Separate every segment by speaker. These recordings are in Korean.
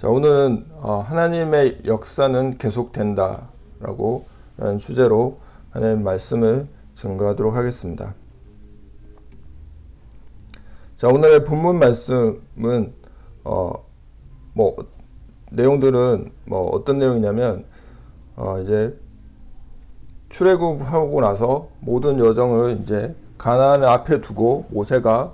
Speaker 1: 자, 오늘은 하나님의 역사는 계속된다 라고 라는 주제로 하나님의 말씀을 증거하도록 하겠습니다. 자, 오늘의 본문 말씀은 내용들은 어떤 내용이냐면 이제 출애굽하고 나서 모든 여정을 이제 가나안을 앞에 두고 모세가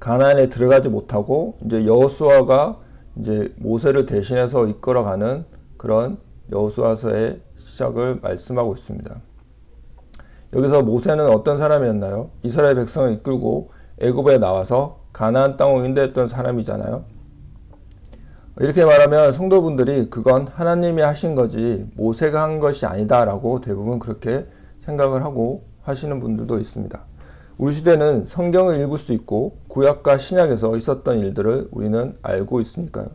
Speaker 1: 가나안에 들어가지 못하고 이제 여호수아가 이제 모세를 대신해서 이끌어가는 그런 여호수아서의 시작을 말씀하고 있습니다. 여기서 모세는 어떤 사람이었나요? 이스라엘 백성을 이끌고 애굽에 나와서 가나안 땅을 인도했던 사람이잖아요. 이렇게 말하면 성도분들이 그건 하나님이 하신 거지 모세가 한 것이 아니다라고 대부분 그렇게 생각을 하고 하시는 분들도 있습니다. 우리 시대는 성경을 읽을 수 있고 구약과 신약에서 있었던 일들을 우리는 알고 있으니까요.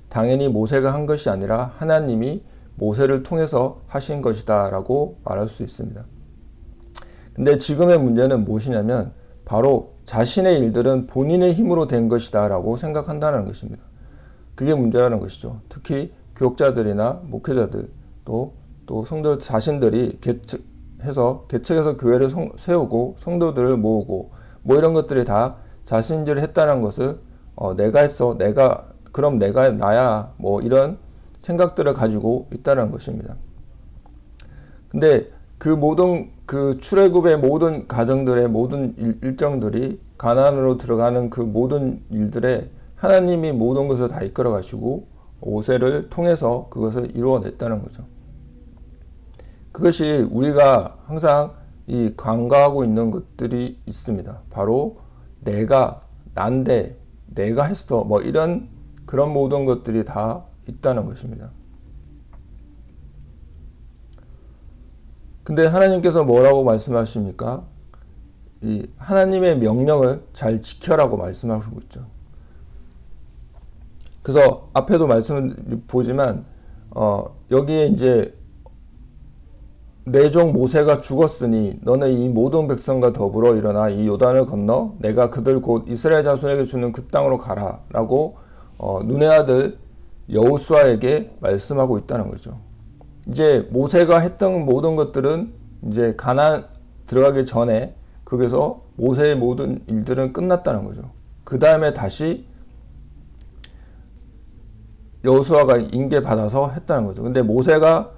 Speaker 1: 당연히 모세가 한 것이 아니라 하나님이 모세를 통해서 하신 것이다 라고 말할 수 있습니다. 근데 지금의 문제는 무엇이냐면 바로 자신의 일들은 본인의 힘으로 된 것이다 라고 생각한다는 것입니다. 그게 문제라는 것이죠. 특히 교육자들이나 목회자들 또 성도 자신들이 개척해서 교회를 세우고 성도들을 모으고 이런 것들이 다 자신들이 했다는 것을 내가 했어, 그럼 내가 나야 이런 생각들을 가지고 있다는 것입니다. 근데 그 모든 출애굽의 모든 가정들의 모든 일정들이 가나안으로 들어가는 그 모든 일들에 하나님이 모든 것을 다 이끌어 가시고 모세를 통해서 그것을 이루어냈다는 거죠. 그것이 우리가 항상 이 간과하고 있는 것들이 있습니다. 바로 난데, 내가 했어, 이런 그런 모든 것들이 다 있다는 것입니다. 근데 하나님께서 뭐라고 말씀하십니까? 이 하나님의 명령을 잘 지켜라고 말씀하시고 있죠. 그래서 앞에도 말씀을 보지만 여기에 이제 내 종 모세가 죽었으니 너는 이 모든 백성과 더불어 일어나 이 요단을 건너 내가 그들 곧 이스라엘 자손에게 주는 그 땅으로 가라 라고 눈의 아들 여호수아에게 말씀하고 있다는 거죠. 이제 모세가 했던 모든 것들은 이제 가나안 들어가기 전에 거기서 모세의 모든 일들은 끝났다는 거죠. 그 다음에 다시 여호수아가 인계받아서 했다는 거죠. 근데 모세가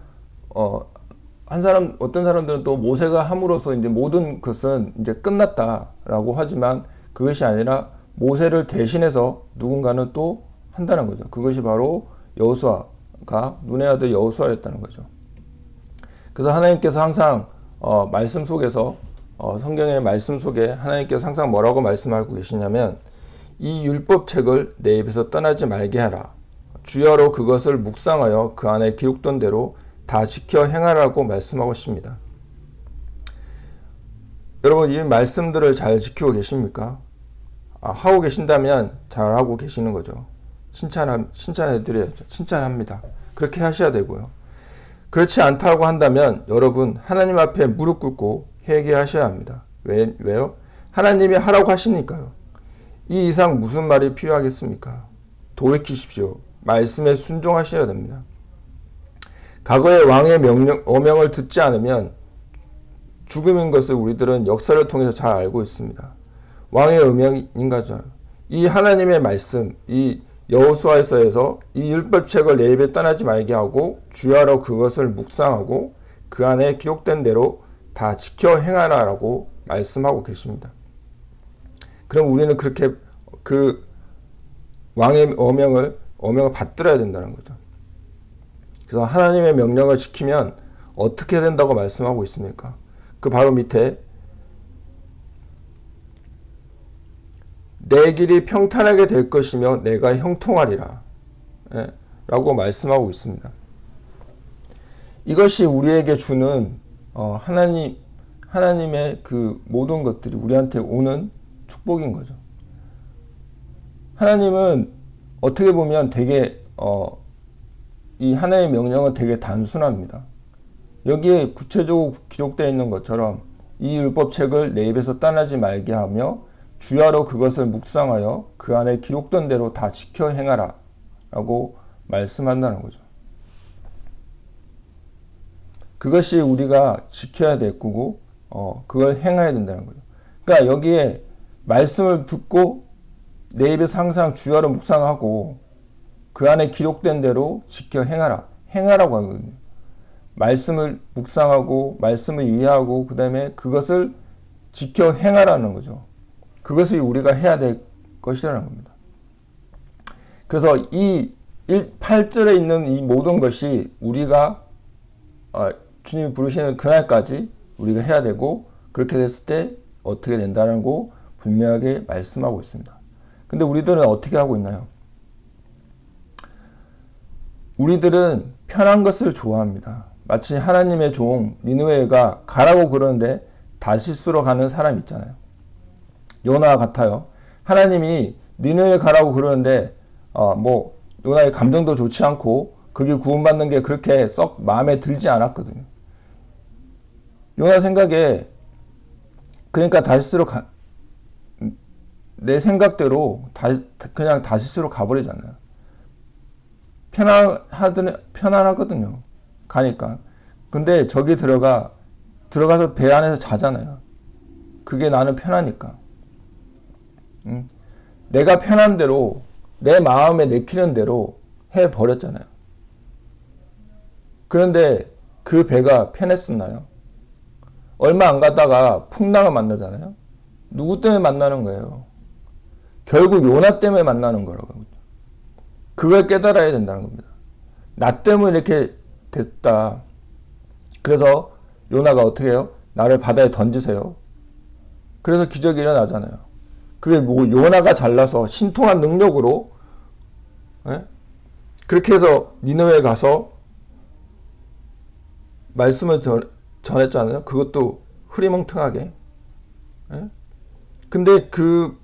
Speaker 1: 어떤 사람들은 또 모세가 함으로써 이제 모든 것은 이제 끝났다라고 하지만 그것이 아니라 모세를 대신해서 누군가는 또 한다는 거죠. 그것이 바로 여호수아가 눈의 아들 여호수아였다는 거죠. 그래서 하나님께서 항상 말씀 속에서 성경의 말씀 속에 하나님께서 항상 뭐라고 말씀하고 계시냐면 이 율법책을 내 입에서 떠나지 말게 하라. 주야로 그것을 묵상하여 그 안에 기록된 대로 다 지켜 행하라고 말씀하고 있습니다. 여러분 이 말씀들을 잘 지키고 계십니까? 하고 계신다면 잘하고 계시는 거죠. 칭찬해드려야죠. 칭찬합니다. 그렇게 하셔야 되고요. 그렇지 않다고 한다면 여러분 하나님 앞에 무릎 꿇고 회개하셔야 합니다. 왜요? 하나님이 하라고 하시니까요. 이 이상 무슨 말이 필요하겠습니까? 돌이키십시오. 말씀에 순종하셔야 됩니다. 과거의 왕의 어명을 듣지 않으면 죽음인 것을 우리들은 역사를 통해서 잘 알고 있습니다. 왕의 어명인 거죠. 이 하나님의 말씀, 이 여호수아서에서 이 율법책을 내 입에 떠나지 말게 하고 주야로 그것을 묵상하고 그 안에 기록된 대로 다 지켜 행하라라고 말씀하고 계십니다. 그럼 우리는 그렇게 그 왕의 어명을 받들어야 된다는 거죠. 그래서 하나님의 명령을 지키면 어떻게 된다고 말씀하고 있습니까? 그 바로 밑에 내 길이 평탄하게 될 것이며 내가 형통하리라 라고 말씀하고 있습니다. 이것이 우리에게 주는 하나님의 그 모든 것들이 우리한테 오는 축복인 거죠. 하나님은 어떻게 보면 되게 이 하나님의 명령은 되게 단순합니다. 여기에 구체적으로 기록되어 있는 것처럼 이 율법책을 내 입에서 떠나지 말게 하며 주야로 그것을 묵상하여 그 안에 기록된 대로 다 지켜 행하라 라고 말씀한다는 거죠. 그것이 우리가 지켜야 될 거고 그걸 행해야 된다는 거죠. 그러니까 여기에 말씀을 듣고 내 입에서 항상 주야로 묵상하고 그 안에 기록된 대로 지켜 행하라. 행하라고 하거든요. 말씀을 묵상하고 말씀을 이해하고 그 다음에 그것을 지켜 행하라는 거죠. 그것이 우리가 해야 될 것이라는 겁니다. 그래서 이 8절에 있는 이 모든 것이 우리가 주님이 부르시는 그날까지 우리가 해야 되고 그렇게 됐을 때 어떻게 된다는 거 분명하게 말씀하고 있습니다. 근데 우리들은 어떻게 하고 있나요? 우리들은 편한 것을 좋아합니다. 마치 하나님의 종 니느웨가 가라고 그러는데 다시스로 가는 사람 있잖아요. 요나와 같아요. 하나님이 니느웨 가라고 그러는데 요나의 감정도 좋지 않고 그게 구원받는 게 그렇게 썩 마음에 들지 않았거든요. 요나 생각에 그러니까 다시스로 내 생각대로 그냥 다시스로 가버리잖아요. 편안하거든요. 가니까. 근데 저기 들어가서 배 안에서 자잖아요. 그게 나는 편하니까. 내가 편한 대로 내 마음에 내키는 대로 해버렸잖아요. 그런데 그 배가 편했었나요? 얼마 안 가다가 풍랑을 만나잖아요. 누구 때문에 만나는 거예요? 결국 요나 때문에 만나는 거라고. 그걸 깨달아야 된다는 겁니다. 나 때문에 이렇게 됐다. 그래서 요나가 어떻게 해요? 나를 바다에 던지세요. 그래서 기적이 일어나잖아요. 그게 요나가 잘나서 신통한 능력으로 그렇게 해서 니느웨에 가서 말씀을 전했잖아요. 그것도 흐리멍텅하게. 근데 그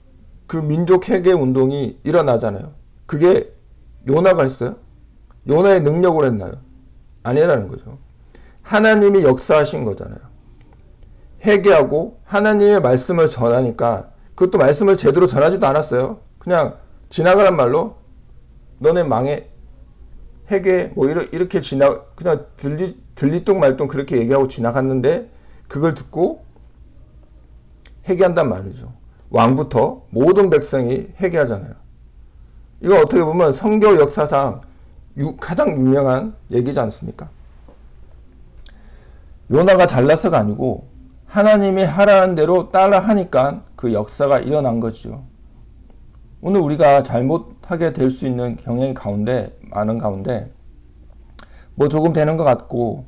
Speaker 1: 민족 회개 운동이 일어나잖아요. 그게 요나가 했어요? 요나의 능력으로 했나요? 아니라는 거죠. 하나님이 역사하신 거잖아요. 회개하고 하나님의 말씀을 전하니까 그것도 말씀을 제대로 전하지도 않았어요. 그냥 지나가란 말로 너네 망해 회개 이렇게 그냥 들리뚱 말뚱 그렇게 얘기하고 지나갔는데 그걸 듣고 회개한단 말이죠. 왕부터 모든 백성이 회개하잖아요. 이거 어떻게 보면 성경 역사상 가장 유명한 얘기지 않습니까? 요나가 잘나서가 아니고 하나님이 하라는 대로 따라 하니까 그 역사가 일어난 거죠. 오늘 우리가 잘못하게 될 수 있는 경향이 많은 가운데 조금 되는 것 같고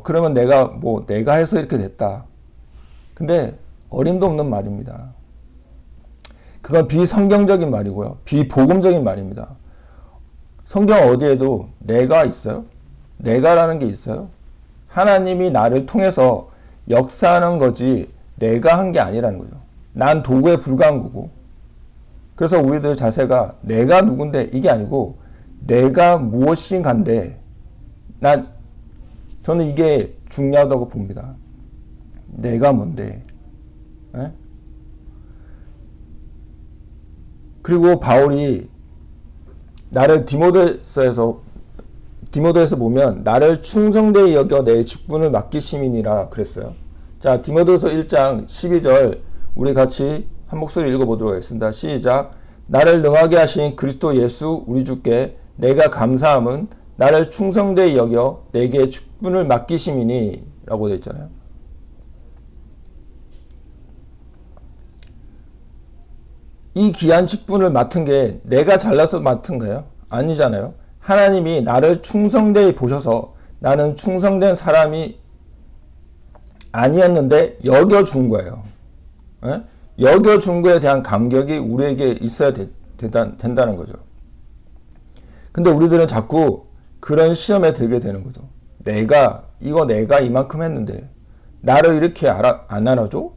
Speaker 1: 그러면 내가 해서 이렇게 됐다. 근데 어림도 없는 말입니다. 그건 비성경적인 말이고요. 비복음적인 말입니다. 성경 어디에도 내가 있어요? 내가라는 게 있어요? 하나님이 나를 통해서 역사하는 거지 내가 한 게 아니라는 거죠. 난 도구에 불과한 거고. 그래서 우리들 자세가 내가 누군데 이게 아니고 내가 무엇인가인데 저는 이게 중요하다고 봅니다. 내가 뭔데? 에? 그리고 바울이 나를 디모데서에서 보면 나를 충성되이 여겨 내 직분을 맡기심이니라 그랬어요. 자, 디모데서 1장 12절 우리 같이 한 목소리 읽어보도록 하겠습니다. 시작. 나를 능하게 하신 그리스도 예수 우리 주께 내가 감사함은 나를 충성되이 여겨 내게 직분을 맡기심이니 라고 되어 있잖아요. 이 귀한 직분을 맡은 게 내가 잘나서 맡은 거예요? 아니잖아요. 하나님이 나를 충성되이 보셔서 나는 충성된 사람이 아니었는데 여겨준 거예요. 여겨준 거에 대한 감격이 우리에게 있어야 된다는 거죠. 근데 우리들은 자꾸 그런 시험에 들게 되는 거죠. 내가 이만큼 했는데 나를 이렇게 안 알아줘?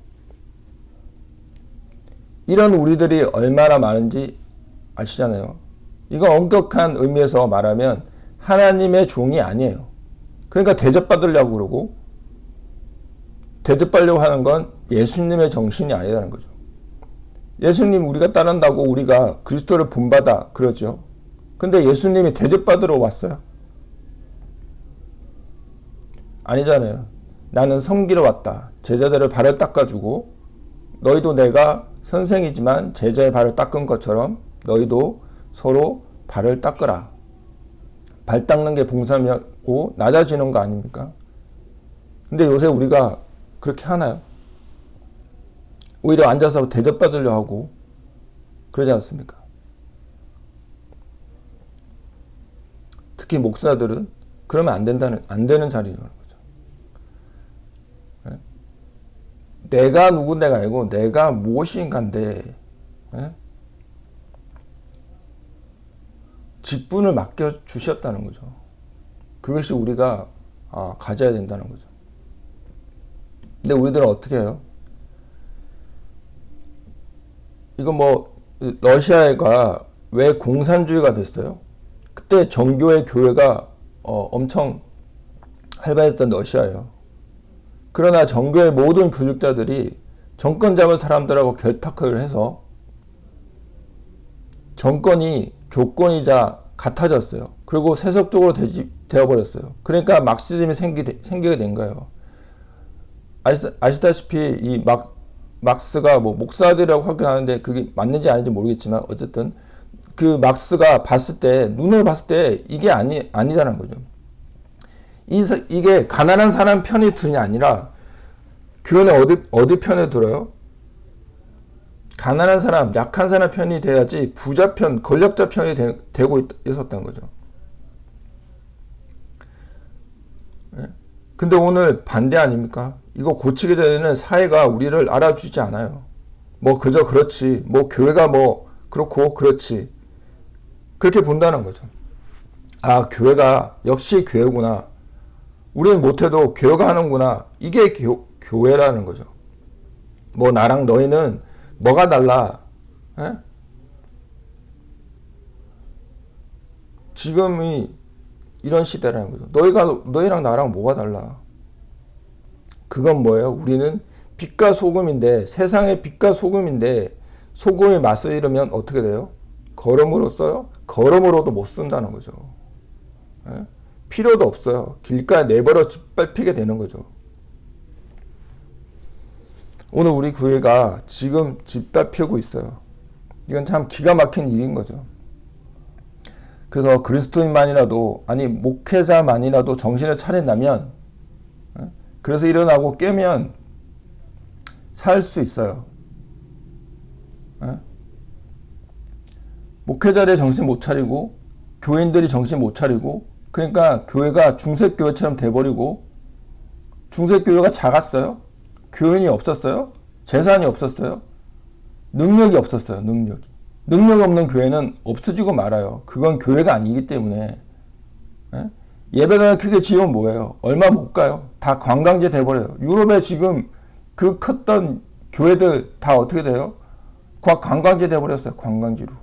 Speaker 1: 이런 우리들이 얼마나 많은지 아시잖아요. 이거 엄격한 의미에서 말하면 하나님의 종이 아니에요. 그러니까 대접받으려고 그러고 대접받으려고 하는 건 예수님의 정신이 아니라는 거죠. 예수님 우리가 따른다고 우리가 그리스도를 본받아 그러죠. 근데 예수님이 대접받으러 왔어요? 아니잖아요. 나는 섬기러 왔다. 제자들을 발을 닦아주고 너희도 내가 선생이지만 제자의 발을 닦은 것처럼 너희도 서로 발을 닦으라. 발 닦는 게 봉사하고 낮아지는 거 아닙니까? 근데 요새 우리가 그렇게 하나요? 오히려 앉아서 대접받으려 하고 그러지 않습니까? 특히 목사들은 그러면 안 되는 자리인 거죠. 내가 누군데가 아니고 내가 무엇인가인데 직분을 맡겨 주셨다는 거죠. 그것이 우리가 가져야 된다는 거죠. 근데 우리들은 어떻게 해요? 이거 러시아가 왜 공산주의가 됐어요? 그때 정교회 교회가 엄청 활발했던 러시아예요. 그러나 정교회 모든 교직자들이 정권 잡은 사람들하고 결탁을 해서 정권이 교권이자 같아졌어요. 그리고 세속적으로 되어버렸어요. 그러니까 막시즘이 생기게 된 거예요. 아시다시피 이 막스가 목사들이라고 하긴 하는데 그게 맞는지 아닌지 모르겠지만 어쨌든 그 막스가 눈을 봤을 때 이게 아니다는 거죠. 이게 가난한 사람 편이 드냐 아니라 교회는 어디 편에 들어요? 가난한 사람, 약한 사람 편이 돼야지 부자 편, 권력자 편이 되고 있었던 거죠. 근데 오늘 반대 아닙니까? 이거 고치기 전에는 사회가 우리를 알아주지 않아요. 그저 그렇지. 교회가 그렇고 그렇지. 그렇게 본다는 거죠. 교회가 역시 교회구나. 우리는 못해도 교회가 하는구나. 이게 교회라는 거죠. 나랑 너희는 뭐가 달라? 지금이 이런 시대라는 거죠. 너희랑 나랑 뭐가 달라? 그건 뭐예요? 우리는 빛과 소금인데, 세상의 빛과 소금인데, 소금의 맛을 잃으면 어떻게 돼요? 거름으로 써요? 거름으로도 못 쓴다는 거죠. 필요도 없어요. 길가에 내버려 짓밟히게 되는 거죠. 오늘 우리 교회가 지금 짓밟히고 있어요. 이건 참 기가 막힌 일인 거죠. 그래서 그리스도인만이라도 목회자만이라도 정신을 차린다면 그래서 일어나고 깨면 살 수 있어요. 목회자들이 정신 못 차리고 교인들이 정신 못 차리고 그러니까 교회가 중세교회처럼 돼버리고 중세교회가 작았어요. 교인이 없었어요. 재산이 없었어요. 능력이 없었어요. 능력 없는 교회는 없어지고 말아요. 그건 교회가 아니기 때문에. 예배당을 크게 지으면 뭐예요? 얼마 못 가요. 다 관광지 돼버려요. 유럽에 지금 그 컸던 교회들 다 어떻게 돼요? 관광지 돼버렸어요. 관광지로.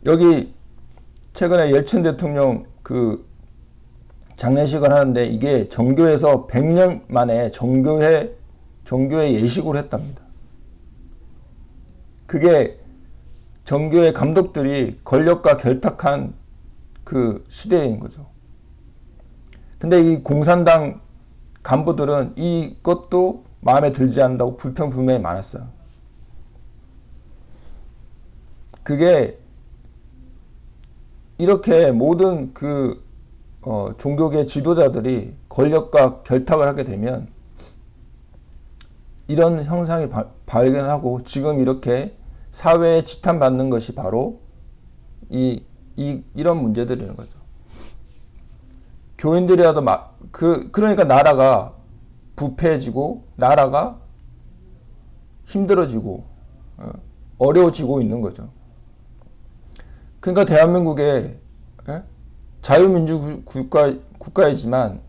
Speaker 1: 여기 최근에 옐친 대통령 장례식을 하는데 이게 정교에서 100년 만에 정교회 예식으로 했답니다. 그게 정교회 감독들이 권력과 결탁한 그 시대인 거죠. 근데 이 공산당 간부들은 이것도 마음에 들지 않는다고 불평불만이 많았어요. 그게 이렇게 모든 종교계 지도자들이 권력과 결탁을 하게 되면 이런 형상이 발견하고 지금 이렇게 사회에 지탄받는 것이 바로 이런 문제들이라는 거죠. 교인들이라도 그러니까 나라가 부패해지고 나라가 힘들어지고 어려워지고 있는 거죠. 그러니까 대한민국에 자유민주 국가이지만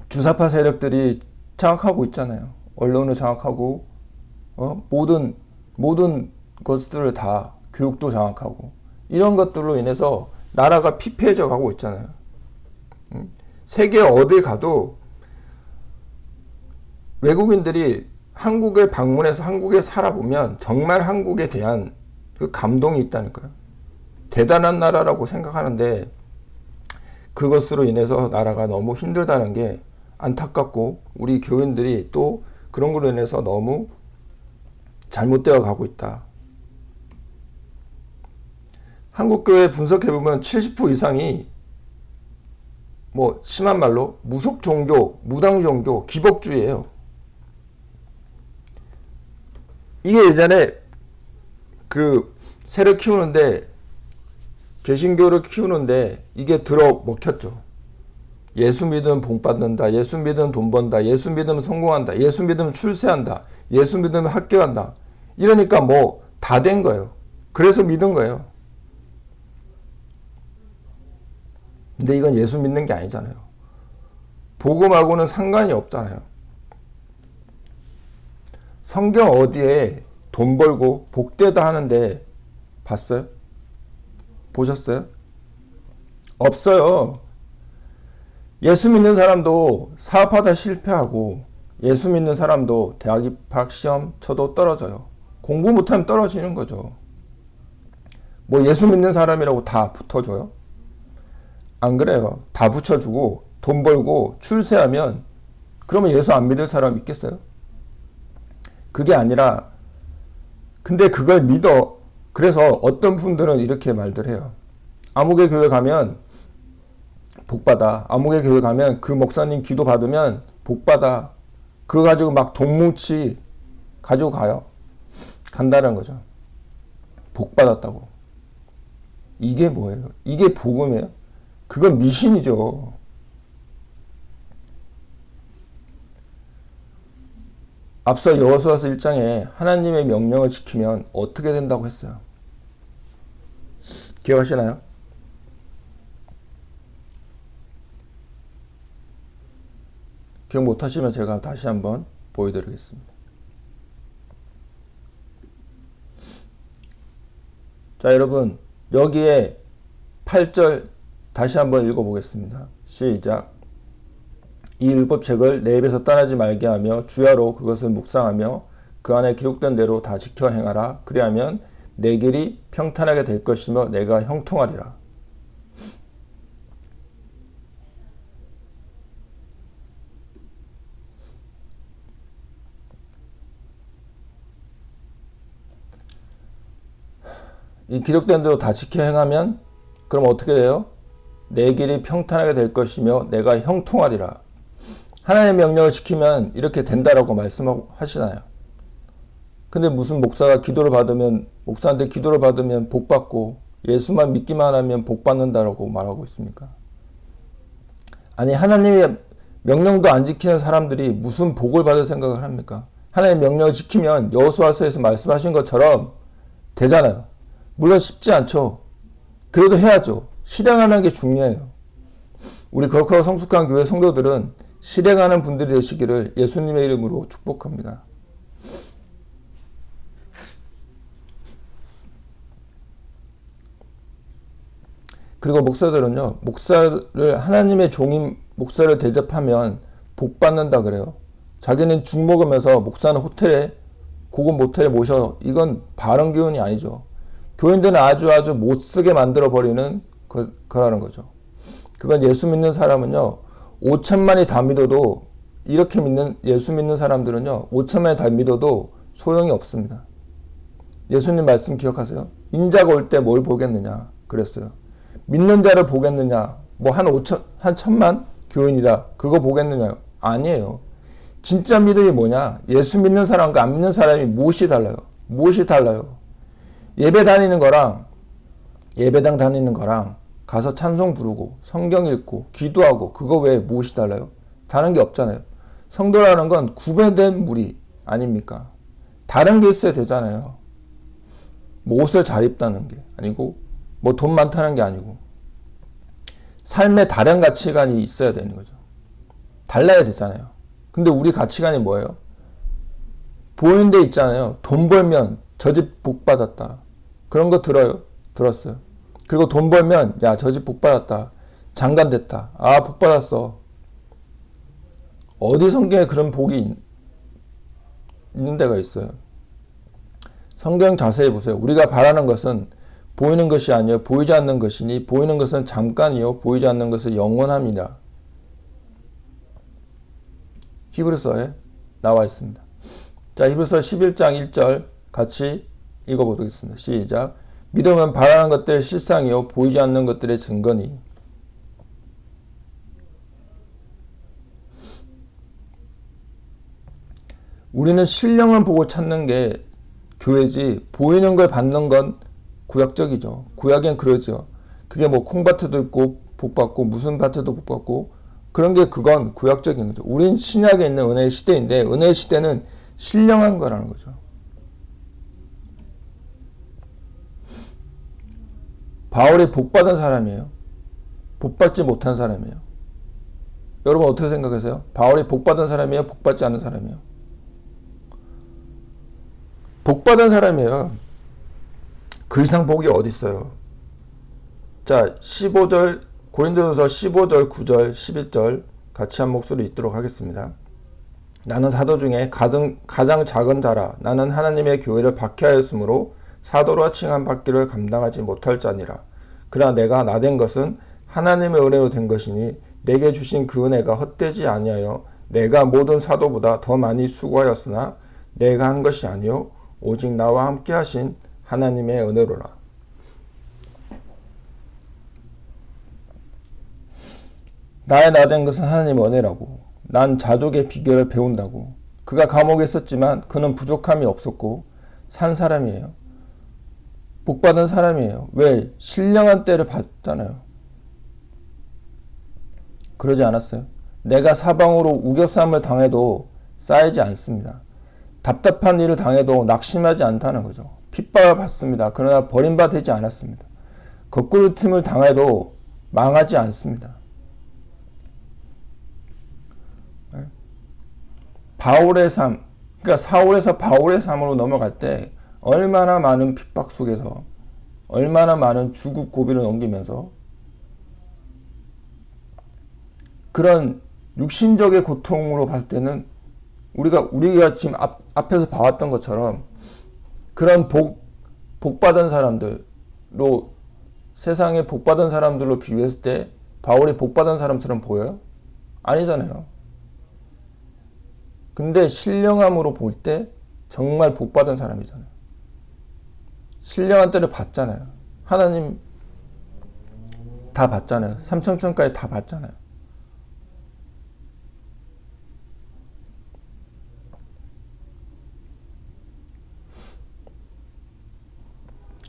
Speaker 1: 주사파 세력들이 장악하고 있잖아요. 언론을 장악하고 모든 것들을 다 교육도 장악하고 이런 것들로 인해서 나라가 피폐해져 가고 있잖아요. 세계 어디 가도 외국인들이 한국에 방문해서 한국에 살아보면 정말 한국에 대한 그 감동이 있다니까요. 대단한 나라라고 생각하는데 그것으로 인해서 나라가 너무 힘들다는 게 안타깝고, 우리 교인들이 또 그런 걸로 인해서 너무 잘못되어 가고 있다. 한국교회 분석해보면 70% 이상이 뭐 심한 말로 무속 종교, 무당 종교, 기복주의예요. 이게 예전에 그 새를 키우는데, 개신교를 키우는데 이게 들어 먹혔죠. 예수 믿으면 복 받는다, 예수 믿으면 돈 번다, 예수 믿으면 성공한다, 예수 믿으면 출세한다, 예수 믿으면 합격한다. 이러니까 뭐 다 된 거예요. 그래서 믿은 거예요. 근데 이건 예수 믿는 게 아니잖아요. 복음하고는 상관이 없잖아요. 성경 어디에 돈 벌고 복되다 하는데 봤어요? 보셨어요? 없어요. 예수 믿는 사람도 사업하다 실패하고, 예수 믿는 사람도 대학 입학 시험 쳐도 떨어져요. 공부 못하면 떨어지는 거죠. 뭐 예수 믿는 사람이라고 다 붙어줘요? 안 그래요. 다 붙여주고 돈 벌고 출세하면, 그러면 예수 안 믿을 사람 있겠어요? 그게 아니라, 근데 그걸 믿어. 그래서 어떤 분들은 이렇게 말들 해요. 아무개 교회 가면 복받아. 아무개 교회 가면 그 목사님 기도 받으면 복받아. 그거 가지고 막 돈 뭉치 가지고 가요. 간다는 거죠. 복받았다고. 이게 뭐예요? 이게 복음이에요? 그건 미신이죠. 앞서 여호수아서 1장에 하나님의 명령을 지키면 어떻게 된다고 했어요? 기억하시나요? 기억 못하시면 제가 다시 한번 보여드리겠습니다. 자, 여러분, 여기에 8절 다시 한번 읽어보겠습니다. 시작. 이 율법책을 내 입에서 떠나지 말게 하며 주야로 그것을 묵상하며 그 안에 기록된 대로 다 지켜 행하라. 그리하면 내 길이 평탄하게 될 것이며 내가 형통하리라. 이 기록된 대로 다 지켜 행하면 그럼 어떻게 돼요? 내 길이 평탄하게 될 것이며 내가 형통하리라. 하나님의 명령을 지키면 이렇게 된다라고 말씀하시나요? 근데 무슨 목사가 기도를 받으면, 목사한테 기도를 받으면 복 받고 예수만 믿기만 하면 복 받는다라고 말하고 있습니까? 아니, 하나님의 명령도 안 지키는 사람들이 무슨 복을 받을 생각을 합니까? 하나님의 명령을 지키면 여호수아서에서 말씀하신 것처럼 되잖아요. 물론 쉽지 않죠. 그래도 해야죠. 실행하는 게 중요해요. 우리 거룩하고 성숙한 교회 성도들은 실행하는 분들이 되시기를 예수님의 이름으로 축복합니다. 그리고 목사들은요, 목사를, 하나님의 종인 목사를 대접하면 복 받는다 그래요. 자기는 죽 먹으면서 목사는 호텔에, 고급 모텔에 모셔. 이건 바른 교훈이 아니죠. 교인들은 아주 못 쓰게 만들어 버리는 거라는 거죠. 그건 예수 믿는 사람은요, 5천만이 다 믿어도, 이렇게 예수 믿는 사람들은요, 5천만이 다 믿어도 소용이 없습니다. 예수님 말씀 기억하세요? 인자가 올 때 뭘 보겠느냐 그랬어요. 믿는 자를 보겠느냐, 뭐 한 천만 교인이다, 그거 보겠느냐? 아니에요. 진짜 믿음이 뭐냐? 예수 믿는 사람과 안 믿는 사람이 무엇이 달라요? 무엇이 달라요? 예배 다니는 거랑, 예배당 다니는 거랑 가서 찬송 부르고 성경 읽고 기도하고 그거 외에 무엇이 달라요? 다른 게 없잖아요. 성도라는 건 구별된 무리 아닙니까? 다른 게 있어야 되잖아요. 뭐 옷을 잘 입다는 게 아니고, 뭐 돈 많다는 게 아니고, 삶에 다른 가치관이 있어야 되는 거죠. 달라야 되잖아요. 근데 우리 가치관이 뭐예요? 보이는 데 있잖아요. 돈 벌면 저 집 복 받았다. 그런 거 들었어요. 그리고 돈 벌면, 야, 저 집 복 받았다. 장관 됐다. 아, 복 받았어. 어디 성경에 그런 복이 있는 데가 있어요. 성경 자세히 보세요. 우리가 바라는 것은 보이는 것이 아니요 보이지 않는 것이니 보이는 것은 잠깐이요 보이지 않는 것은 영원함이라. 히브리서에 나와 있습니다. 자, 히브리서 11장 1절 같이 읽어보겠습니다. 시작. 믿음은 바라는 것들의 실상이요 보이지 않는 것들의 증거니. 우리는 신령한 복을 찾는 게 교회지 보이는 걸 받는 건 구약적이죠. 구약엔 그러죠. 그게 뭐 콩밭에도 있고 복 받고 무슨 밭에도 복 받고 그런 게 그건 구약적인 거죠. 우린 신약에 있는 은혜의 시대인데 은혜의 시대는 신령한 거라는 거죠. 바울이 복 받은 사람이에요. 복 받지 못한 사람이에요. 여러분 어떻게 생각하세요? 바울이 복 받은 사람이에요? 복 받지 않은 사람이에요? 복 받은 사람이에요. 그 이상 복이 어디 있어요? 자, 15절 고린도전서 15절 9절 11절 같이 한 목소리 읽도록 하겠습니다. 나는 사도 중에 가장 작은 자라. 나는 하나님의 교회를 박해하였으므로 사도로 칭함 받기를 감당하지 못할 자니라. 그러나 내가 나된 것은 하나님의 은혜로 된 것이니 내게 주신 그 은혜가 헛되지 아니하여 내가 모든 사도보다 더 많이 수고하였으나 내가 한 것이 아니요 오직 나와 함께 하신 하나님의 은혜로라. 나의 나된 것은 하나님의 은혜라고. 난 자족의 비결을 배운다고. 그가 감옥에 있었지만 그는 부족함이 없었고 산 사람이에요. 복받은 사람이에요. 왜? 신령한 때를 받잖아요. 그러지 않았어요? 내가 사방으로 우겨쌈을 당해도 쌓이지 않습니다. 답답한 일을 당해도 낙심하지 않다는 거죠. 핍박을 받습니다. 그러나 버림받지 않았습니다. 거꾸로 틈을 당해도 망하지 않습니다. 바울의 삶, 그러니까 사울에서 바울의 삶으로 넘어갈 때 얼마나 많은 핍박 속에서 얼마나 많은 주급 고비를 넘기면서 그런 육신적의 고통으로 봤을 때는 우리가 지금 앞에서 봐왔던 것처럼 그런 복받은 사람들로 세상에 복받은 사람들로 비교했을 때 바울이 복받은 사람처럼 보여요? 아니잖아요. 근데 신령함으로 볼 때 정말 복받은 사람이잖아요. 신령한 때를 받잖아요. 하나님 다 받잖아요. 삼천천까지 다 받잖아요.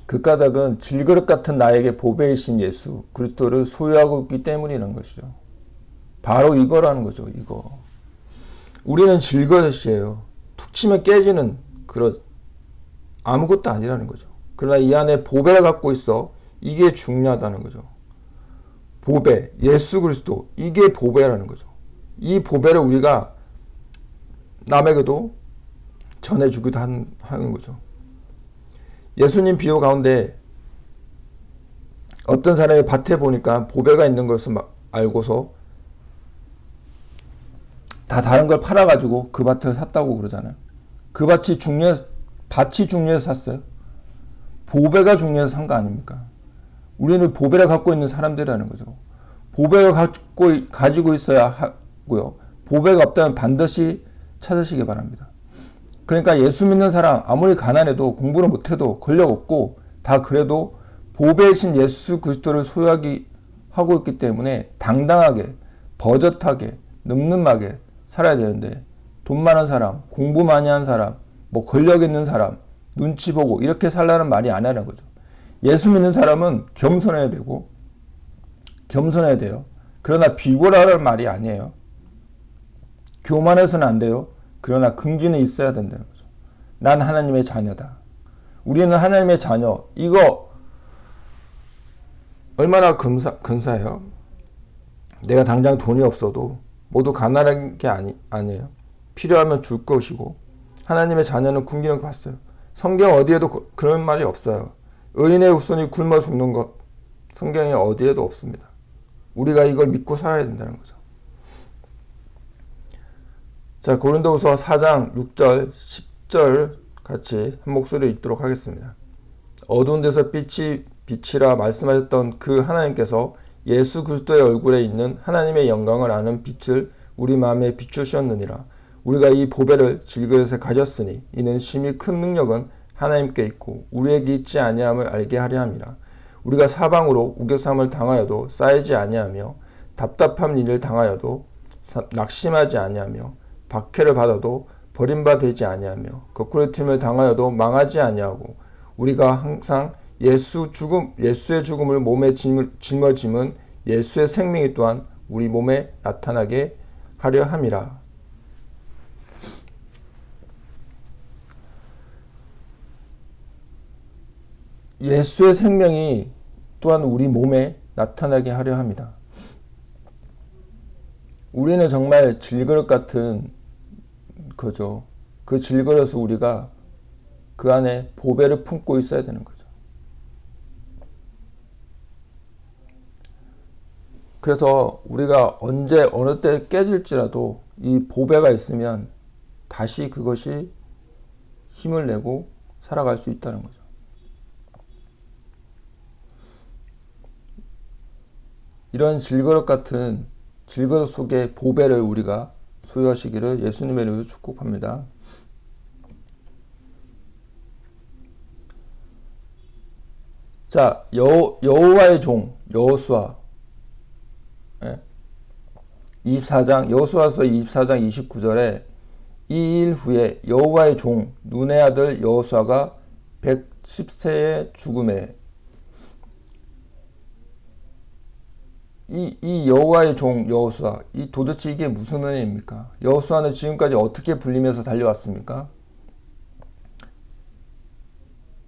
Speaker 1: 그 까닭은 질그릇 같은 나에게 보배이신 예수 그리스도를 소유하고 있기 때문이라는 것이죠. 바로 이거라는 거죠. 이거. 우리는 질그릇이에요. 툭 치면 깨지는 그런 아무것도 아니라는 거죠. 그러나 이 안에 보배를 갖고 있어. 이게 중요하다는 거죠. 보배, 예수 그리스도, 이게 보배라는 거죠. 이 보배를 우리가 남에게도 전해주기도 하는 거죠. 예수님 비유 가운데 어떤 사람이 밭에 보니까 보배가 있는 것을 알고서 다 다른 걸 팔아가지고 그 밭을 샀다고 그러잖아요. 그 밭이 중요해서 샀어요. 보배가 중요해서 산 거 아닙니까? 우리는 보배를 갖고 있는 사람들이라는 거죠. 보배를 가지고 있어야 하고요. 보배가 없다면 반드시 찾으시기 바랍니다. 그러니까 예수 믿는 사람 아무리 가난해도 공부를 못해도 권력 없고 다 그래도 보배이신 예수 그리스도를 소유하고 있기 때문에 당당하게 버젓하게 늠름하게 살아야 되는데 돈 많은 사람, 공부 많이 한 사람, 뭐 권력 있는 사람, 눈치 보고 이렇게 살라는 말이 아니라는 거죠. 예수 믿는 사람은 겸손해야 되고 겸손해야 돼요. 그러나 비굴하라는 말이 아니에요. 교만해서는 안 돼요. 그러나 긍지는 있어야 된다는 거죠. 난 하나님의 자녀다. 우리는 하나님의 자녀. 이거 얼마나 근사해요. 내가 당장 돈이 없어도 모두 가난한 게 아니에요. 필요하면 줄 것이고 하나님의 자녀는 굶기는 거 봤어요. 성경 어디에도 그런 말이 없어요. 의인의 후손이 굶어 죽는 것 성경에 어디에도 없습니다. 우리가 이걸 믿고 살아야 된다는 거죠. 자, 고린도후서 4장 6절 10절 같이 한 목소리 읽도록 하겠습니다. 어두운 데서 빛이라 말씀하셨던 그 하나님께서 예수 그리스도의 얼굴에 있는 하나님의 영광을 아는 빛을 우리 마음에 비추셨느니라. 우리가 이 보배를 질그릇에 가졌으니 이는 심히 큰 능력은 하나님께 있고 우리에게 있지 아니함을 알게 하려 함이라. 우리가 사방으로 우겨삼을 당하여도 쌓이지 아니하며 답답한 일을 당하여도 낙심하지 아니하며 박해를 받아도 버림받지 아니하며 거꾸로 틈을 당하여도 망하지 아니하고 우리가 항상 예수의 죽음을 몸에 짊어짐은 예수의 생명이 또한 우리 몸에 나타나게 하려 함이라. 예수의 생명이 또한 우리 몸에 나타나게 하려 합니다. 우리는 정말 질그릇 같은 거죠. 그 질그릇을 우리가 그 안에 보배를 품고 있어야 되는 거죠. 그래서 우리가 언제 어느 때 깨질지라도 이 보배가 있으면 다시 그것이 힘을 내고 살아갈 수 있다는 거죠. 이런 질그릇 같은 질그릇 속의 보배를 우리가 소유하시기를 예수님의 이름으로 축복합니다. 자, 여호와의 종 여호수아 24장 여호수아서 24장 29절에 이 일 후에 여호와의 종 눈의 아들 여호수아가 110세에 죽음에 이 여호와의 종 여호수아 도대체 이게 무슨 은혜입니까? 여호수아는 지금까지 어떻게 불리면서 달려왔습니까?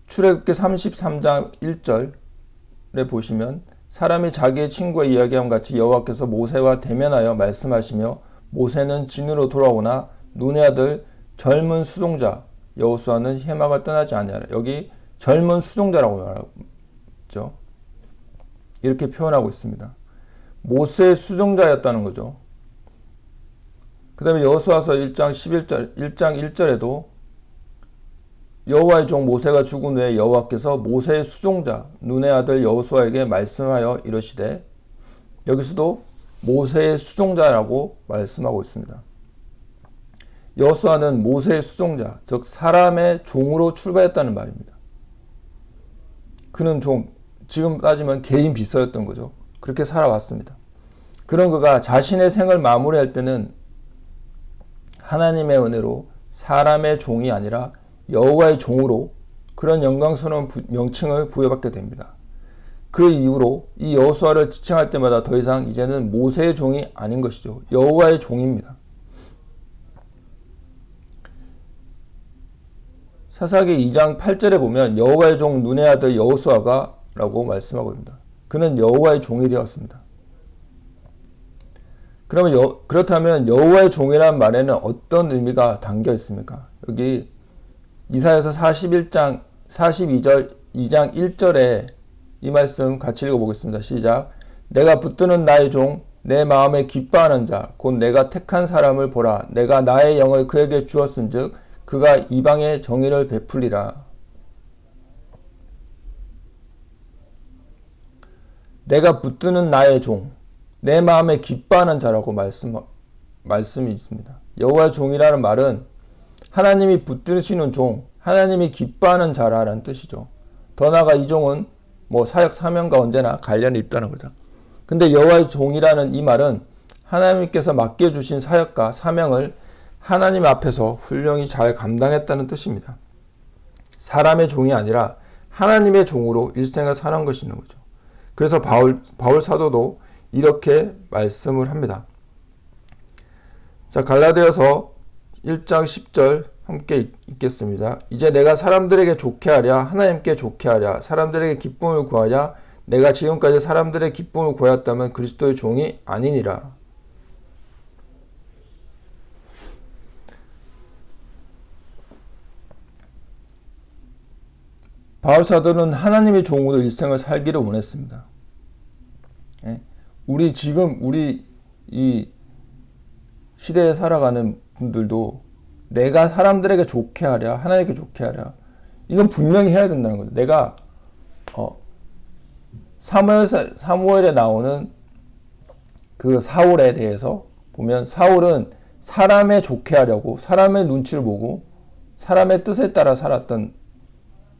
Speaker 1: 출애굽기 33장 1절에 보시면 사람이 자기의 친구와 이야기함 같이 여호와께서 모세와 대면하여 말씀하시며 모세는 진으로 돌아오나 눈의 아들 젊은 수종자 여호수아는 회막을 떠나지 아니하라. 여기 젊은 수종자라고 말하죠. 이렇게 표현하고 있습니다. 모세의 수종자였다는 거죠. 그 다음에 여호수아서 1장 1절에도 여호와의 종 모세가 죽은 후에 여호와께서 모세의 수종자 눈의 아들 여호수아에게 말씀하여 이르시되 여기서도 모세의 수종자라고 말씀하고 있습니다. 여호수아는 모세의 수종자, 즉 사람의 종으로 출발했다는 말입니다. 그는 지금 따지면 개인 비서였던 거죠. 그렇게 살아왔습니다. 그런 그가 자신의 생을 마무리할 때는 하나님의 은혜로 사람의 종이 아니라 여호와의 종으로 그런 영광스러운 명칭을 부여받게 됩니다. 그 이후로 이 여호수아를 지칭할 때마다 더 이상 이제는 모세의 종이 아닌 것이죠. 여호와의 종입니다. 사사기 2장 8절에 보면 여호와의 종 눈의 아들 여호수아가 라고 말씀하고 있습니다. 그는 여호와의 종이 되었습니다. 그러면 그렇다면 여호와의 종이라는 말에는 어떤 의미가 담겨 있습니까? 여기 이사야서 42장 2장 1절에 이 말씀 같이 읽어보겠습니다. 시작. 내가 붙드는 나의 종 내 마음에 기뻐하는 자 곧 내가 택한 사람을 보라. 내가 나의 영을 그에게 주었은즉 그가 이방의 정의를 베풀리라. 내가 붙드는 나의 종 내 마음에 기뻐하는 자라고 말씀이 있습니다. 여호와의 종이라는 말은 하나님이 붙드시는 종, 하나님이 기뻐하는 자라는 뜻이죠. 더 나아가 이 종은 사역 사명과 언제나 관련이 있다는 거죠. 근데 여호와의 종이라는 이 말은 하나님께서 맡겨주신 사역과 사명을 하나님 앞에서 훌륭히 잘 감당했다는 뜻입니다. 사람의 종이 아니라 하나님의 종으로 일생을 사는 것이는 거죠. 그래서 바울 사도도 이렇게 말씀을 합니다. 자, 갈라디아서 1장 10절 함께 읽겠습니다. 이제 내가 사람들에게 좋게 하랴 하나님께 좋게 하랴 사람들에게 기쁨을 구하랴 내가 지금까지 사람들의 기쁨을 구하였다면 그리스도의 종이 아니니라. 바울 사도는 하나님의 종으로 일생을 살기를 원했습니다. 우리 이 시대에 살아가는 분들도 내가 사람들에게 좋게 하랴, 하나님께 좋게 하랴. 이건 분명히 해야 된다는 거죠. 내가 사무엘에 나오는 그 사울에 대해서 보면 사울은 사람의 좋게 하려고 사람의 눈치를 보고 사람의 뜻에 따라 살았던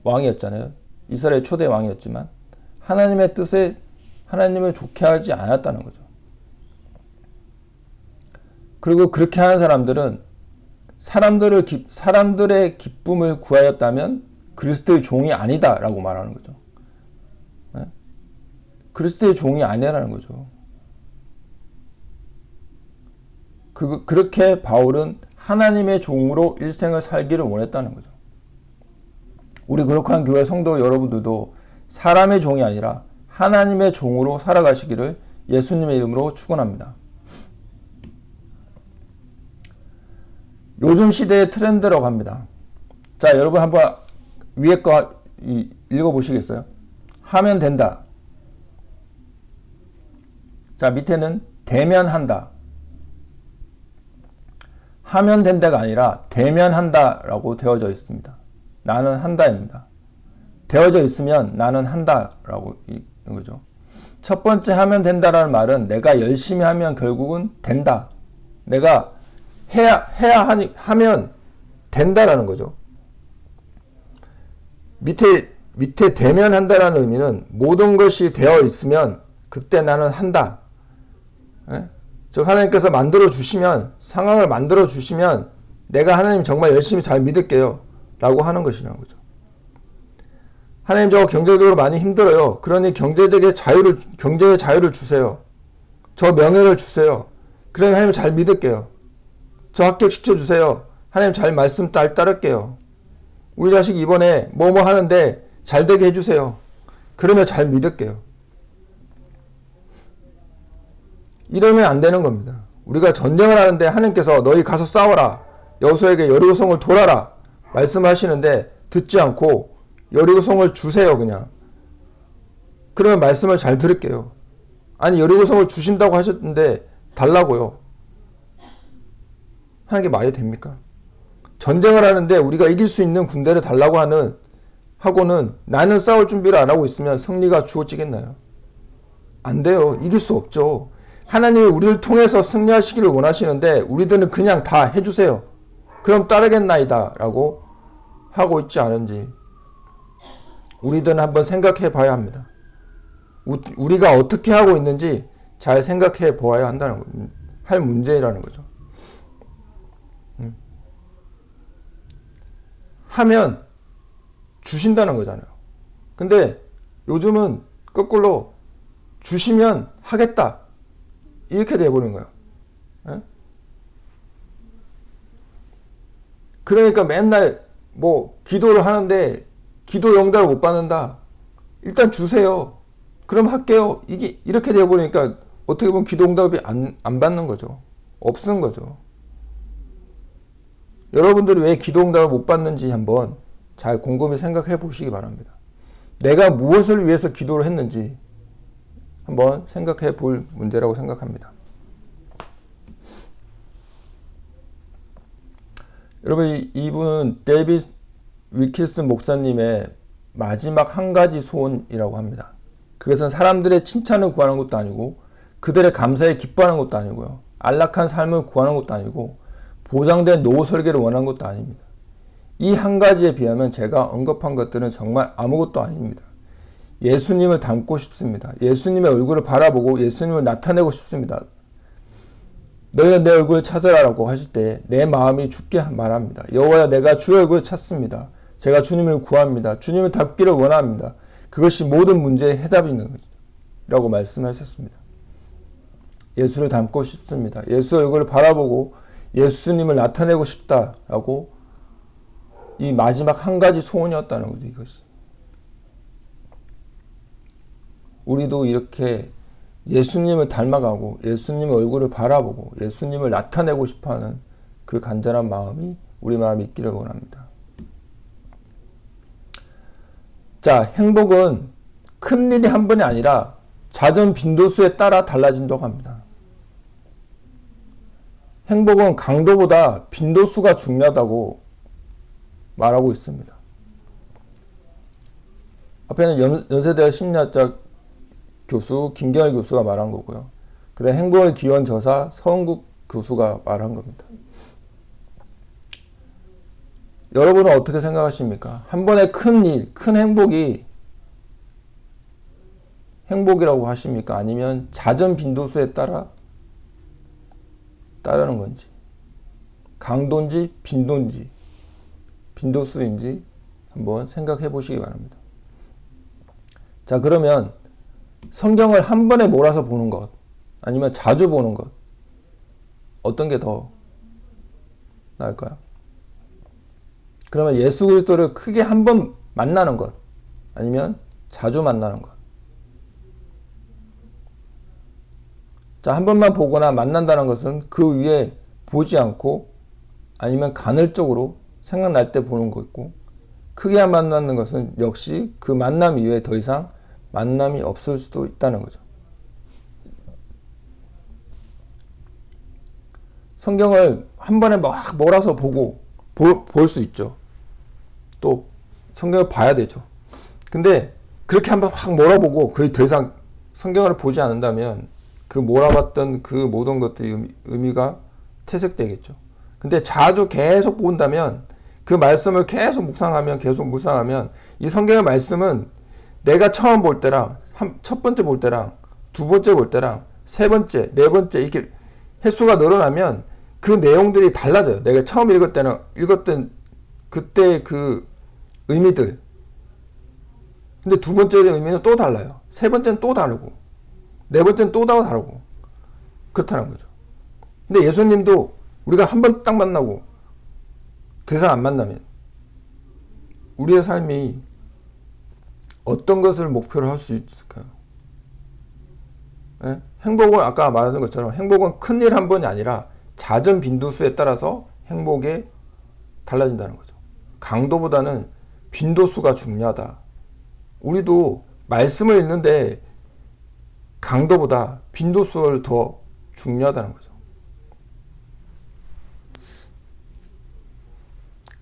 Speaker 1: 왕이었잖아요. 이스라엘 초대 왕이었지만 하나님의 뜻에 하나님을 좋게 하지 않았다는 거죠. 그리고 그렇게 하는 사람들은 사람들의 기쁨을 구하였다면 그리스도의 종이 아니다라고 말하는 거죠. 네? 그리스도의 종이 아니라는 거죠. 그렇게 바울은 하나님의 종으로 일생을 살기를 원했다는 거죠. 우리 거룩한 교회 성도 여러분들도 사람의 종이 아니라 하나님의 종으로 살아가시기를 예수님의 이름으로 축원합니다. 요즘 시대의 트렌드라고 합니다. 자, 여러분 한번 위에 거 읽어보시겠어요? 하면 된다. 자, 밑에는 대면한다. 하면 된다가 아니라 대면한다라고 되어져 있습니다. 나는 한다입니다. 되어져 있으면 나는 한다라고 있는 거죠. 첫 번째 하면 된다라는 말은 내가 열심히 하면 결국은 된다. 내가 하면 된다라는 거죠. 밑에 대면한다라는 의미는 모든 것이 되어 있으면 그때 나는 한다. 예? 즉 하나님께서 만들어 주시면 상황을 만들어 주시면 내가 하나님 정말 열심히 잘 믿을게요 라고 하는 것이라는 거죠. 하나님 저 경제적으로 많이 힘들어요. 그러니 경제의 자유를 주세요. 저 명예를 주세요. 그러니 하나님 잘 믿을게요. 저 합격시켜 주세요. 하나님 잘 말씀 따를게요. 우리 자식 이번에 뭐뭐 하는데 잘 되게 해주세요. 그러면 잘 믿을게요. 이러면 안 되는 겁니다. 우리가 전쟁을 하는데 하나님께서 너희 가서 싸워라. 여호수아에게 여리고성을 돌아라. 말씀하시는데 듣지 않고 여리고성을 주세요 그냥. 그러면 말씀을 잘 들을게요. 아니 여리고성을 주신다고 하셨는데 달라고요. 하는 게 말이 됩니까? 전쟁을 하는데 우리가 이길 수 있는 군대를 달라고 하고는 나는 싸울 준비를 안 하고 있으면 승리가 주어지겠나요? 안 돼요. 이길 수 없죠. 하나님이 우리를 통해서 승리하시기를 원하시는데 우리들은 그냥 다 해주세요. 그럼 따르겠나이다 라고 하고 있지 않은지 우리들은 한번 생각해 봐야 합니다. 우리가 어떻게 하고 있는지 잘 생각해 보아야 할 문제라는 거죠. 하면 주신다는 거잖아요. 근데 요즘은 거꾸로 주시면 하겠다 이렇게 돼버린 거예요. 에? 그러니까 맨날 뭐 기도를 하는데 기도 응답을 못 받는다. 일단 주세요. 그럼 할게요. 이게 이렇게 돼버리니까 어떻게 보면 기도 응답이 안 받는 거죠. 없는 거죠. 여러분들이 왜 기도 응답을 못 받는지 한번 잘 곰곰이 생각해 보시기 바랍니다. 내가 무엇을 위해서 기도를 했는지 한번 생각해 볼 문제라고 생각합니다. 여러분 이분은 데이빗 윌킬슨 목사님의 마지막 한 가지 소원이라고 합니다. 그것은 사람들의 칭찬을 구하는 것도 아니고 그들의 감사에 기뻐하는 것도 아니고요. 안락한 삶을 구하는 것도 아니고 보장된 노후 설계를 원하는 것도 아닙니다. 이 한 가지에 비하면 제가 언급한 것들은 정말 아무것도 아닙니다. 예수님을 닮고 싶습니다. 예수님의 얼굴을 바라보고 예수님을 나타내고 싶습니다. 너희는 내 얼굴을 찾으라라고 하실 때 내 마음이 주께 말합니다. 여호와여 내가 주의 얼굴을 찾습니다. 제가 주님을 구합니다. 주님을 닮기를 원합니다. 그것이 모든 문제의 해답이 있는 거죠. 라고 말씀하셨습니다. 예수를 닮고 싶습니다. 예수 얼굴을 바라보고 예수님을 나타내고 싶다라고 이 마지막 한 가지 소원이었다는 거죠. 이것이. 우리도 이렇게 예수님을 닮아가고 예수님의 얼굴을 바라보고 예수님을 나타내고 싶어하는 그 간절한 마음이 우리 마음에 있기를 원합니다. 자, 행복은 큰 일이 한 번이 아니라 잦은 빈도수에 따라 달라진다고 합니다. 행복은 강도보다 빈도수가 중요하다고 말하고 있습니다. 앞에는 연세대 심리학자 교수 김경일 교수가 말한 거고요. 그다음 행복의 기원 저자 서은국 교수가 말한 겁니다. 여러분은 어떻게 생각하십니까? 한 번의 큰 일, 큰 행복이 행복이라고 하십니까? 아니면 잦은 빈도수에 따르는 건지, 강도인지 빈도인지, 빈도수인지 한번 생각해 보시기 바랍니다. 자, 그러면 성경을 한 번에 몰아서 보는 것, 아니면 자주 보는 것, 어떤 게 더 나을까요? 그러면 예수 그리스도를 크게 한 번 만나는 것, 아니면 자주 만나는 것. 자, 한 번만 보거나 만난다는 것은 그 위에 보지 않고 아니면 간헐적으로 생각날 때 보는 거 있고, 크게 만나는 것은 역시 그 만남 이외에 더 이상 만남이 없을 수도 있다는 거죠. 성경을 한 번에 막 몰아서 보고 볼 수 있죠. 또 성경을 봐야 되죠. 근데 그렇게 한번 확 몰아보고 거의 더 이상 성경을 보지 않는다면 그 몰아봤던 그 모든 것들이 의미가 퇴색되겠죠. 근데 자주 계속 본다면, 그 말씀을 계속 묵상하면 이 성경의 말씀은 내가 처음 볼 때랑 첫 번째 볼 때랑 두 번째 볼 때랑 세 번째, 네 번째 이렇게 횟수가 늘어나면 그 내용들이 달라져요. 내가 처음 읽었던 그때 그 의미들. 근데 두 번째 의미는 또 달라요. 세 번째는 또 다르고, 네 번째는 또 다르고, 그렇다는 거죠. 근데 예수님도 우리가 한 번 딱 만나고 더 이상 안 만나면 우리의 삶이 어떤 것을 목표로 할 수 있을까요? 네? 행복은 아까 말하는 것처럼 행복은 큰일 한 번이 아니라 잦은 빈도수에 따라서 행복이 달라진다는 거죠. 강도보다는 빈도수가 중요하다. 우리도 말씀을 읽는데 강도보다 빈도수를 더 중요하다는 거죠.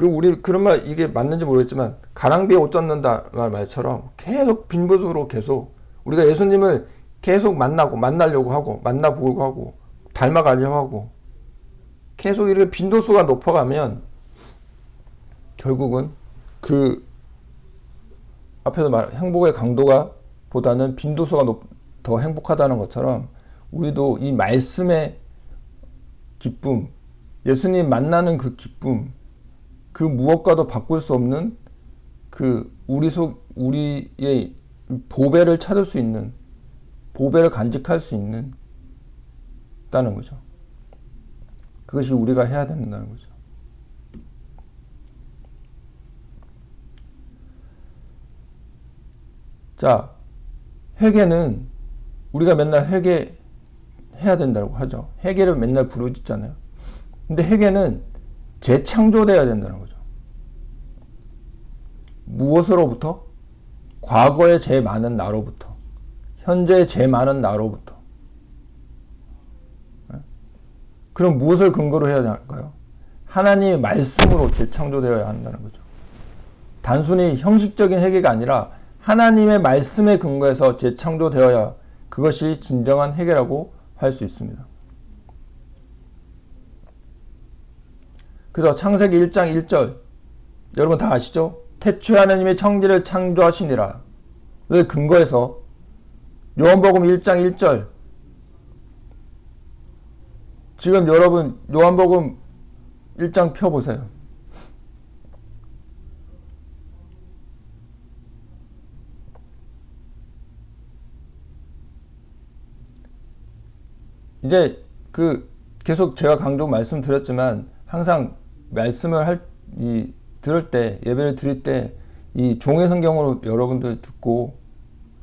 Speaker 1: 우리 그런 말 이게 맞는지 모르겠지만 가랑비에 옷 젖는다 말처럼 계속 빈도수로 계속 우리가 예수님을 계속 만나려고 하고 만나보고 하고 닮아가려고 하고 계속 이렇게 빈도수가 높아가면 결국은 그 앞에서 말한 행복의 강도가 보다는 빈도수가 더 행복하다는 것처럼 우리도 이 말씀의 기쁨, 예수님 만나는 그 기쁨, 그 무엇과도 바꿀 수 없는 그 우리의 보배를 찾을 수 있는, 보배를 간직할 수 있는 다는 거죠. 그것이 우리가 해야 된다는 거죠. 자, 회개는 우리가 맨날 회개해야 된다고 하죠. 회개를 맨날 부르짖잖아요. 근데 회개는 재창조돼야 된다는 거죠. 무엇으로부터? 과거의 제 많은 나로부터, 현재의 제 많은 나로부터. 그럼 무엇을 근거로 해야 할까요? 하나님의 말씀으로 재창조되어야 한다는 거죠. 단순히 형식적인 회개가 아니라 하나님의 말씀에 근거해서 재창조되어야 그것이 진정한 회개라고 할 수 있습니다. 그래서 창세기 1장 1절 여러분 다 아시죠? 태초에 하나님의 천지를 창조하시니라 를 근거해서 요한복음 1장 1절 지금 여러분 요한복음 1장 펴보세요. 이제 계속 제가 강조 말씀드렸지만 항상 말씀을 들을 때, 예배를 드릴 때 이 종의 성경으로 여러분들 들고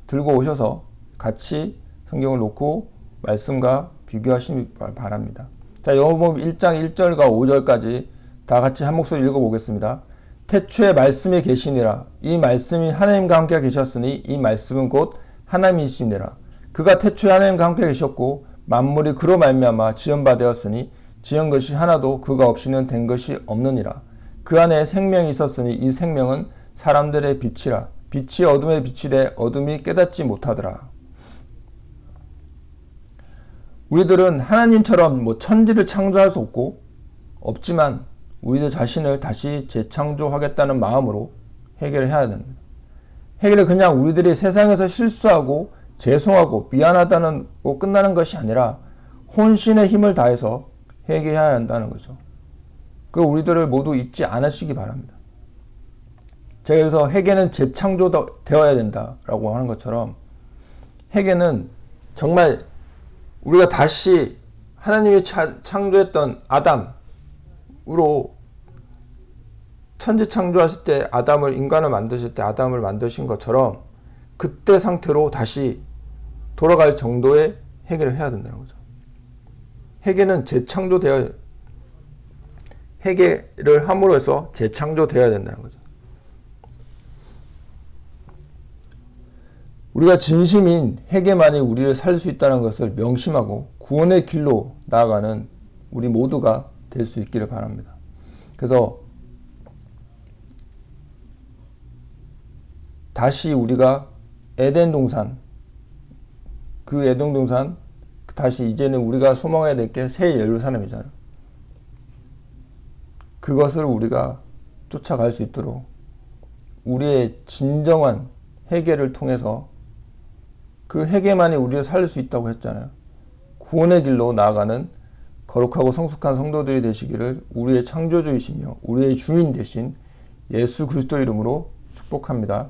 Speaker 1: 오셔서 같이 성경을 놓고 말씀과 비교하시기 바랍니다. 자, 요한복음 1장 1절과 5절까지 다 같이 한 목소리 읽어보겠습니다. 태초에 말씀이 계시니라. 이 말씀이 하나님과 함께 계셨으니 이 말씀은 곧 하나님이시니라. 그가 태초에 하나님과 함께 계셨고 만물이 그로 말미암아 지은 바 되었으니 지은 것이 하나도 그가 없이는 된 것이 없느니라. 그 안에 생명이 있었으니 이 생명은 사람들의 빛이라. 빛이 어둠에 비치되 어둠이 깨닫지 못하더라. 우리들은 하나님처럼 천지를 창조할 수 없지만 우리들 자신을 다시 재창조하겠다는 마음으로 해결을 해야 됩니다. 해결을 그냥 우리들이 세상에서 실수하고 죄송하고 미안하다는 거 끝나는 것이 아니라 혼신의 힘을 다해서 회개해야 한다는 거죠. 그 우리들을 모두 잊지 않으시기 바랍니다. 제가 여기서 회개는 재창조되어야 된다라고 하는 것처럼 회개는 정말 우리가 다시 하나님이 창조했던 아담으로 천지 창조하실 때 인간을 만드실 때 아담을 만드신 것처럼 그때 상태로 다시 돌아갈 정도의 회개를 해야 된다는 거죠. 회개는 회개를 함으로 해서 재창조되어야 된다는 거죠. 우리가 진심인 회개만이 우리를 살 수 있다는 것을 명심하고 구원의 길로 나아가는 우리 모두가 될 수 있기를 바랍니다. 그래서 다시 우리가 에덴 동산, 다시 이제는 우리가 소망해야 될 게 새 예루살렘이잖아요. 그것을 우리가 쫓아갈 수 있도록 우리의 진정한 회개를 통해서 그 회개만이 우리를 살릴 수 있다고 했잖아요. 구원의 길로 나아가는 거룩하고 성숙한 성도들이 되시기를 우리의 창조주이시며 우리의 주인 되신 예수 그리스도 이름으로 축복합니다.